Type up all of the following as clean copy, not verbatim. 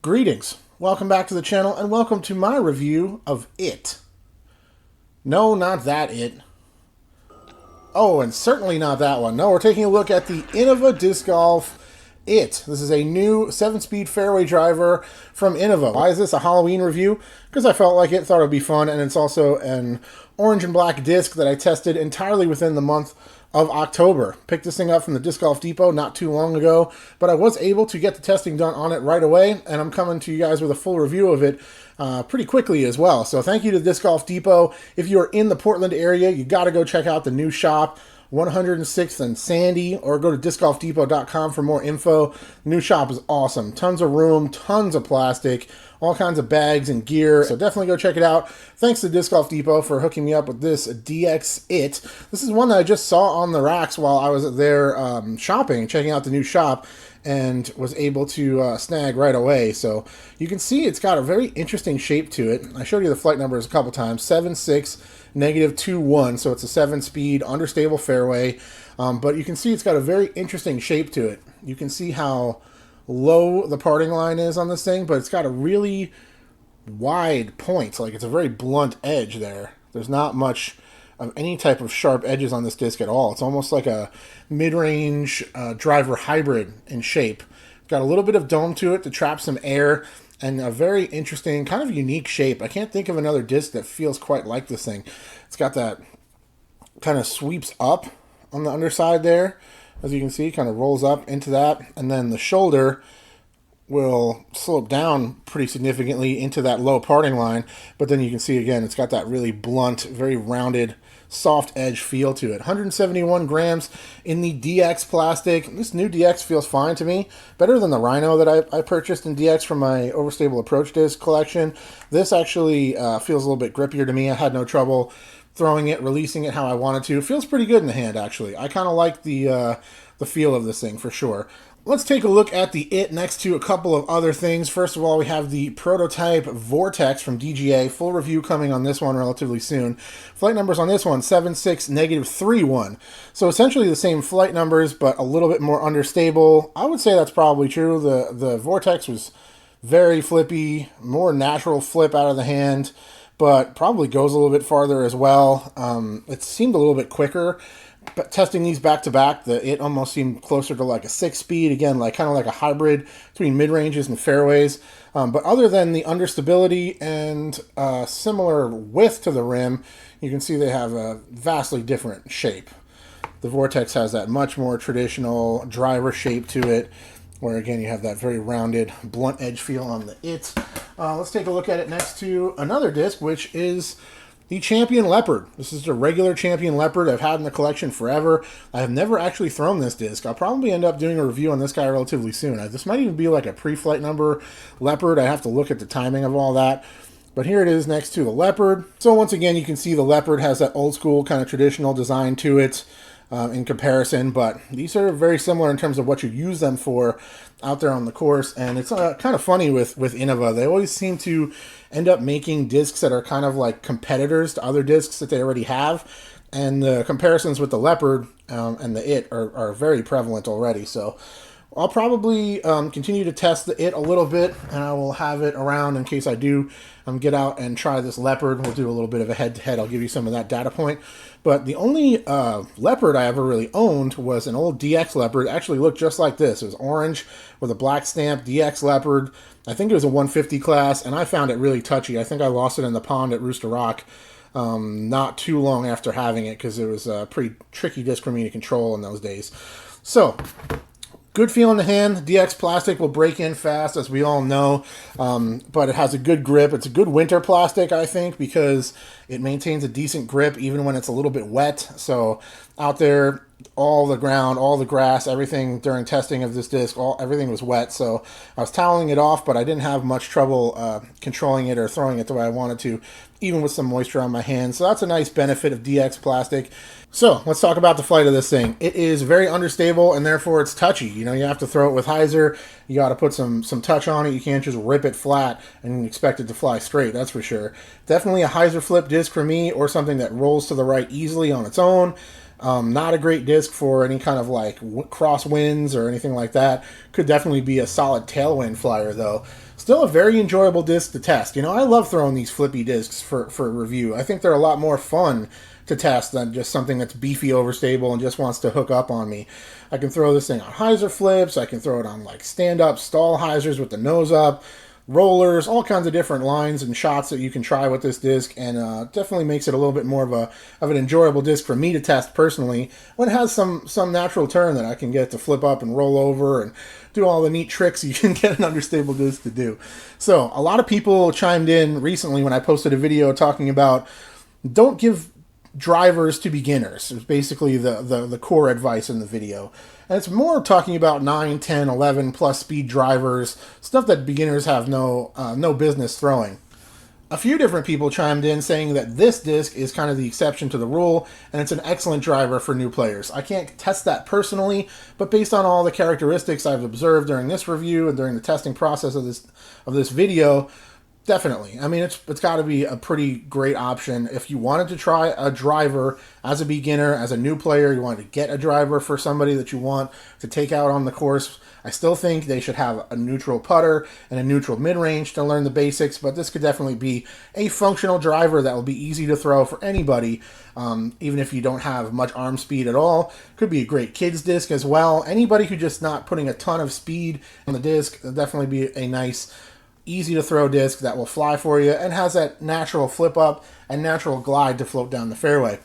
Greetings, welcome back to the channel, and welcome to my review of It. No, not that It. Oh, and certainly not that one. No, we're taking a look at the Innova Disc Golf It. This is a new 7-speed fairway driver from Innova. Why is this a Halloween review? Because I felt like it, thought it would be fun, and it's also an orange and black disc that I tested entirely within the month of October. Picked this thing up from the Disc Golf Depot not too long ago, but I was able to get the testing done on it right away, and I'm coming to you guys with a full review of it pretty quickly as well. So thank you to Disc Golf Depot. If you're in the Portland area, you got to go check out the new shop, 106th and Sandy, or go to discgolfdepot.com for more info. The new shop is awesome. Tons of room, tons of plastic, all kinds of bags and gear. So definitely go check it out. Thanks to Disc Golf Depot for hooking me up with this DX It. This is one that I just saw on the racks while I was there shopping, checking out the new shop, and was able to snag right away. So you can see it's got a very interesting shape to it. I showed you the flight numbers a couple times, 7.6, -2.1, so it's a 7-speed understable fairway, but you can see it's got a very interesting shape to it. You can see how low the parting line is on this thing, but it's got a really wide point, like it's a very blunt edge there. There's not much of any type of sharp edges on this disc at all. It's almost like a mid-range driver hybrid in shape. Got a little bit of dome to it to trap some air, and a very interesting, kind of unique shape. I can't think of another disc that feels quite like this thing. It's got that kind of sweeps up on the underside there. As you can see, kind of rolls up into that. And then the shoulder will slope down pretty significantly into that low parting line. But then you can see, again, it's got that really blunt, very rounded, soft edge feel to it. 171 grams in the DX plastic. This new DX feels fine to me. Better than the Rhino that I purchased in DX from my Overstable Approach disc collection. This actually feels a little bit grippier to me. I had no trouble throwing it, releasing it how I wanted to. It feels pretty good in the hand, actually. I kind of like the feel of this thing for sure. Let's take a look at the It next to a couple of other things. First of all, we have the prototype Vortex from DGA. Full review coming on this one relatively soon. Flight numbers on this one, 7.6, -3.1. So essentially the same flight numbers, but a little bit more understable. I would say that's probably true. The Vortex was very flippy, more natural flip out of the hand, but probably goes a little bit farther as well. It seemed a little bit quicker. But testing these back to back, It almost seemed closer to like a 6-speed, again, like kind of like a hybrid between mid-ranges and fairways. But other than the understability and similar width to the rim, you can see they have a vastly different shape. The Vortex has that much more traditional driver shape to it, where again you have that very rounded, blunt edge feel on the It. Let's take a look at it next to another disc, which is the Champion Leopard. This is a regular Champion Leopard I've had in the collection forever. I have never actually thrown this disc. I'll probably end up doing a review on this guy relatively soon. This might even be like a pre-flight number Leopard. I have to look at the timing of all that. But here it is next to the Leopard. So once again, you can see the Leopard has that old school kind of traditional design to it in comparison. But these are very similar in terms of what you use them for out there on the course. And it's kind of funny with Innova. They always seem to end up making discs that are kind of like competitors to other discs that they already have. And the comparisons with the Leopard and the It are very prevalent already. So I'll probably continue to test the It a little bit, and I will have it around in case I do get out and try this Leopard. We'll do a little bit of a head-to-head. I'll give you some of that data point. But the only Leopard I ever really owned was an old DX Leopard. It actually looked just like this. It was orange with a black stamp, DX Leopard. I think it was a 150 class, and I found it really touchy. I think I lost it in the pond at Rooster Rock not too long after having it, because it was a pretty tricky disc for me to control in those days. So good feel in the hand. DX plastic will break in fast, as we all know, but it has a good grip. It's a good winter plastic, I think, because it maintains a decent grip even when it's a little bit wet. So out there, all the ground, all the grass, everything during testing of this disc, everything was wet. So I was toweling it off, but I didn't have much trouble controlling it or throwing it the way I wanted to, even with some moisture on my hands. So that's a nice benefit of DX plastic. So let's talk about the flight of this thing. It is very understable, and therefore it's touchy. You know, you have to throw it with hyzer. You got to put some touch on it. You can't just rip it flat and expect it to fly straight, that's for sure. Definitely a hyzer flip disc for me, or something that rolls to the right easily on its own. Not a great disc for any kind of like crosswinds or anything like that. Could definitely be a solid tailwind flyer though. Still a very enjoyable disc to test. You know, I love throwing these flippy discs for review. I think they're a lot more fun to test than just something that's beefy overstable and just wants to hook up on me. I can throw this thing on hyzer flips. I can throw it on like stand-up stall hyzers with the nose up, rollers, all kinds of different lines and shots that you can try with this disc, and definitely makes it a little bit more of an enjoyable disc for me to test personally when it has some natural turn that I can get to flip up and roll over and do all the neat tricks you can get an understable disc to do. So a lot of people chimed in recently when I posted a video talking about don't give drivers to beginners. It's basically the core advice in the video. And it's more talking about 9, 10, 11 plus speed drivers, stuff that beginners have no business throwing. A few different people chimed in saying that this disc is kind of the exception to the rule, and it's an excellent driver for new players. I can't test that personally, but based on all the characteristics I've observed during this review and during the testing process of this video, definitely. I mean, it's got to be a pretty great option. If you wanted to try a driver as a beginner, as a new player, you wanted to get a driver for somebody that you want to take out on the course, I still think they should have a neutral putter and a neutral mid-range to learn the basics, but this could definitely be a functional driver that will be easy to throw for anybody, even if you don't have much arm speed at all. Could be a great kids disc as well. Anybody who just not putting a ton of speed on the disc, will definitely be a nice easy to throw disc that will fly for you and has that natural flip up and natural glide to float down the fairway.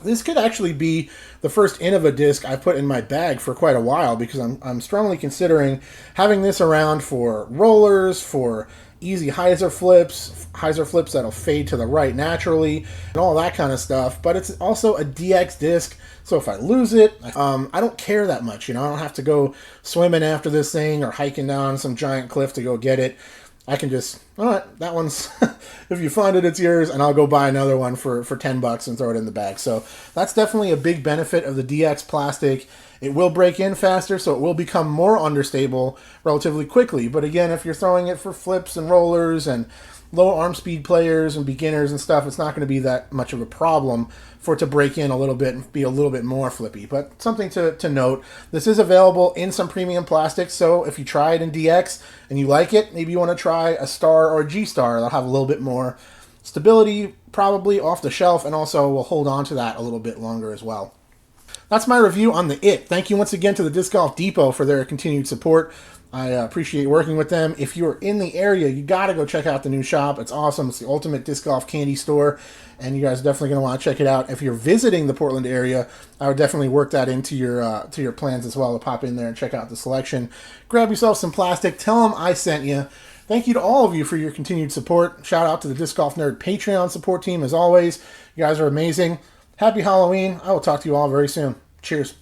This could actually be the first Innova disc I put in my bag for quite a while, because I'm strongly considering having this around for rollers, for easy hyzer flips that'll fade to the right naturally, and all that kind of stuff. But it's also a DX disc, so if I lose it, I don't care that much. You know, I don't have to go swimming after this thing or hiking down some giant cliff to go get it. I can just, all right, that one's, if you find it, it's yours, and I'll go buy another one for $10 and throw it in the bag. So that's definitely a big benefit of the DX plastic. It will break in faster, so it will become more understable relatively quickly. But again, if you're throwing it for flips and rollers and low arm speed players and beginners and stuff, it's not going to be that much of a problem for it to break in a little bit and be a little bit more flippy. But something to note, this is available in some premium plastics, so if you try it in DX and you like it, maybe you want to try a Star or a G-Star. They'll have a little bit more stability, probably off the shelf, and also will hold on to that a little bit longer as well. That's my review on the IT. Thank you once again to the Disc Golf Depot for their continued support. I appreciate working with them. If you're in the area, you got to go check out the new shop. It's awesome. It's the ultimate disc golf candy store, and you guys are definitely going to want to check it out. If you're visiting the Portland area, I would definitely work that into your plans as well, to pop in there and check out the selection. Grab yourself some plastic. Tell them I sent you. Thank you to all of you for your continued support. Shout out to the Disc Golf Nerd Patreon support team as always. You guys are amazing. Happy Halloween. I will talk to you all very soon. Cheers.